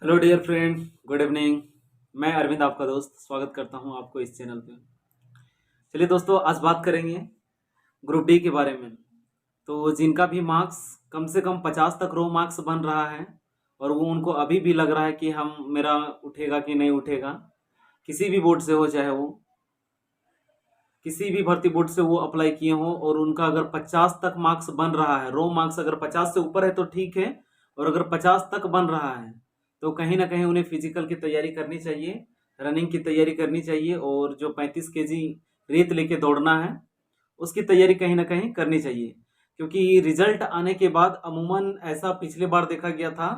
Hello dear friend, good evening. मैं अरविंद, आपका दोस्त, स्वागत करता हूं आपको इस चैनल पे। चलिए दोस्तों, आज बात करेंगे ग्रुप डी के बारे में। तो जिनका भी मार्क्स कम से कम 50 तक रो मार्क्स बन रहा है और वो उनको अभी भी लग रहा है कि हम मेरा उठेगा कि नहीं उठेगा, किसी भी बोर्ड से हो, चाहे वो किसी भी भर्ती बोर्ड से वो अप्लाई किए हों, और उनका अगर 50 तक मार्क्स बन रहा है, रो मार्क्स अगर 50 से ऊपर है तो ठीक है, और अगर 50 तक बन रहा है तो कहीं ना कहीं उन्हें फिजिकल की तैयारी करनी चाहिए, रनिंग की तैयारी करनी चाहिए, और जो 35 kg रेत लेके दौड़ना है उसकी तैयारी कहीं ना कहीं करनी चाहिए। क्योंकि रिजल्ट आने के बाद अमूमन ऐसा पिछले बार देखा गया था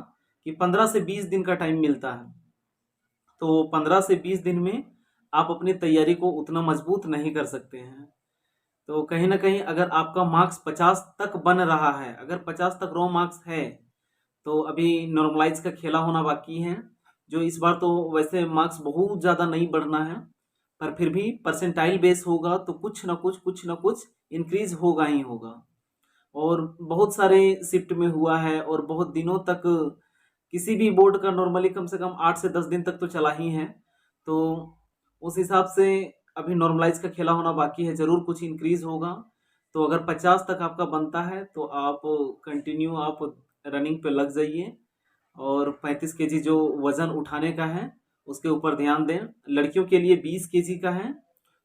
कि 15 से 20 दिन का टाइम मिलता है। तो 15 से 20 दिन में आप अपनी तैयारी को उतना मजबूत नहीं कर सकते हैं। तो कहीं ना कहीं अगर आपका मार्क्स 50 तक बन रहा है, अगर 50 तक रो मार्क्स है, तो अभी नॉर्मलाइज का खेला होना बाकी है। जो इस बार तो वैसे मार्क्स बहुत ज़्यादा नहीं बढ़ना है, पर फिर भी परसेंटाइल बेस होगा तो कुछ ना कुछ इंक्रीज होगा ही होगा। और बहुत सारे शिफ्ट में हुआ है, और बहुत दिनों तक किसी भी बोर्ड का नॉर्मली कम से कम 8 से 10 दिन तक तो चला ही है। तो उस हिसाब से अभी नॉर्मलाइज का खेला होना बाकी है, ज़रूर कुछ इंक्रीज होगा। तो अगर 50 तक आपका बनता है तो आप कंटिन्यू आप रनिंग पे लग जाइए, और 35 kg जो वज़न उठाने का है उसके ऊपर ध्यान दें। लड़कियों के लिए 20 kg का है,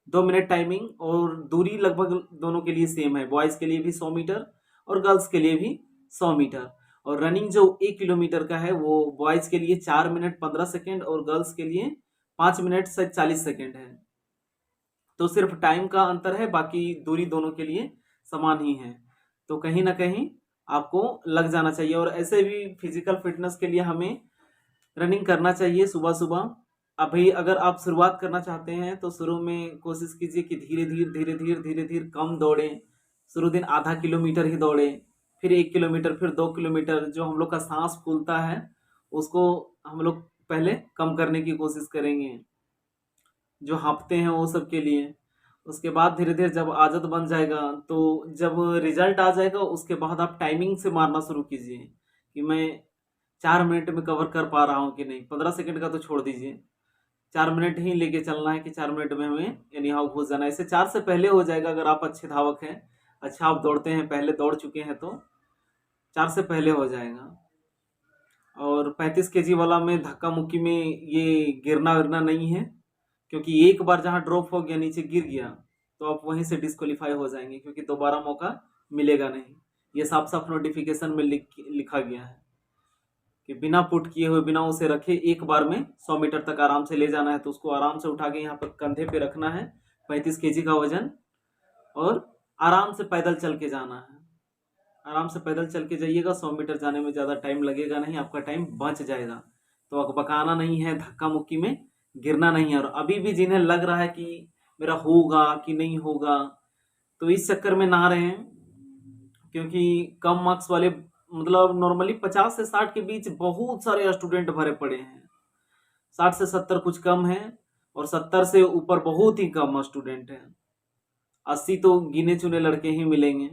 2 मिनट टाइमिंग, और दूरी लगभग दोनों के लिए सेम है। बॉयज़ के लिए भी 100 मीटर और गर्ल्स के लिए भी 100 मीटर। और रनिंग जो 1 किलोमीटर का है वो बॉयज़ के लिए 4 मिनट 15 सेकेंड और गर्ल्स के लिए 5 मिनट से 40 सेकेंड है। तो सिर्फ टाइम का अंतर है, बाकी दूरी दोनों के लिए समान ही है। तो कहीं ना कहीं आपको लग जाना चाहिए। और ऐसे भी फिजिकल फिटनेस के लिए हमें रनिंग करना चाहिए सुबह सुबह। अभी अगर आप शुरुआत करना चाहते हैं तो शुरू में कोशिश कीजिए कि धीरे धीरे कम दौड़ें। शुरू दिन आधा किलोमीटर ही दौड़ें, फिर 1 किलोमीटर, फिर 2 किलोमीटर। जो हम लोग का सांस फूलता है उसको हम लोग पहले कम करने की कोशिश करेंगे, जो हाँफते हैं वो सब के लिए। उसके बाद धीरे धीरे जब आदत बन जाएगा, तो जब रिजल्ट आ जाएगा उसके बाद आप टाइमिंग से मारना शुरू कीजिए कि मैं 4 मिनट में कवर कर पा रहा हूँ कि नहीं। 15 सेकंड का तो छोड़ दीजिए, 4 मिनट ही लेके चलना है कि 4 मिनट में हमें एनी हाउ घुस जाना है। इससे 4 से पहले हो जाएगा, अगर आप अच्छे धावक हैं, अच्छा आप दौड़ते हैं, पहले दौड़ चुके हैं, तो 4 से पहले हो जाएगा। और 35 kg वाला में धक्का मुक्की में ये गिरना विरना नहीं है, क्योंकि एक बार जहाँ ड्रॉप हो गया, नीचे गिर गया, तो आप वहीं से डिस्क्वालीफाई हो जाएंगे, क्योंकि दोबारा मौका मिलेगा नहीं। ये साफ साफ नोटिफिकेशन में लिखा गया है कि बिना पुट किए हुए, बिना उसे रखे, एक बार में 100 मीटर तक आराम से ले जाना है। तो उसको आराम से उठा के यहाँ पर कंधे पे रखना है, 35 kg का वजन, और आराम से पैदल चल के जाना है। आराम से पैदल चल के जाइएगा, 100 मीटर जाने में ज़्यादा टाइम लगेगा नहीं, आपका टाइम बच जाएगा। तो अकबकाना नहीं है, धक्का मुक्की में गिरना नहीं है। और अभी भी जिन्हें लग रहा है कि मेरा होगा कि नहीं होगा, तो इस चक्कर में ना रहें। क्योंकि कम मार्क्स वाले, मतलब नॉर्मली 50 से 60 के बीच बहुत सारे स्टूडेंट भरे पड़े हैं। 60 से 70 कुछ कम है, और 70 से ऊपर बहुत ही कम स्टूडेंट हैं। 80 तो गिने चुने लड़के ही मिलेंगे।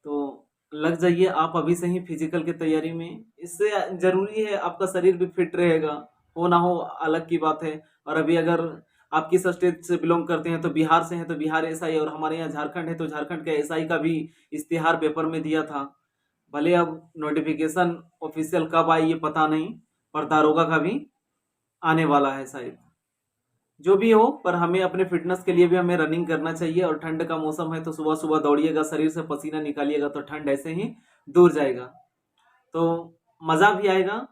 तो लग जाइए आप अभी से ही फिजिकल की तैयारी में। इससे जरूरी है आपका शरीर भी फिट रहेगा, हो ना हो अलग की बात है। और अभी अगर आप किस स्टेट से बिलोंग करते हैं, तो बिहार से हैं तो बिहार एसआई, और हमारे यहाँ झारखंड है तो झारखंड के एसआई का भी इश्तिहार पेपर में दिया था। भले अब नोटिफिकेशन ऑफिशियल कब आई ये पता नहीं, पर दारोगा का भी आने वाला है शायद। जो भी हो, पर हमें अपने फिटनेस के लिए भी हमें रनिंग करना चाहिए। और ठंड का मौसम है तो सुबह सुबह दौड़िएगा, शरीर से पसीना निकालिएगा, तो ठंड ऐसे ही दूर जाएगा, तो मज़ा भी आएगा।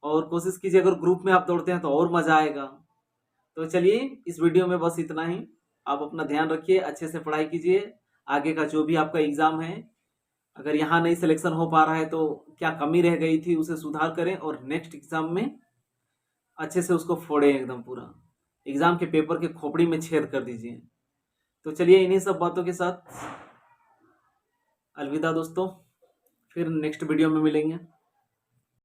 और कोशिश कीजिए अगर ग्रुप में आप दौड़ते हैं तो और मज़ा आएगा। तो चलिए, इस वीडियो में बस इतना ही। आप अपना ध्यान रखिए, अच्छे से पढ़ाई कीजिए। आगे का जो भी आपका एग्ज़ाम है, अगर यहाँ नहीं सिलेक्शन हो पा रहा है तो क्या कमी रह गई थी उसे सुधार करें, और नेक्स्ट एग्ज़ाम में अच्छे से उसको फोड़ें, एकदम पूरा एग्ज़ाम के पेपर के खोपड़ी में छेद कर दीजिए। तो चलिए, इन्हीं सब बातों के साथ अलविदा दोस्तों, फिर नेक्स्ट वीडियो में मिलेंगे।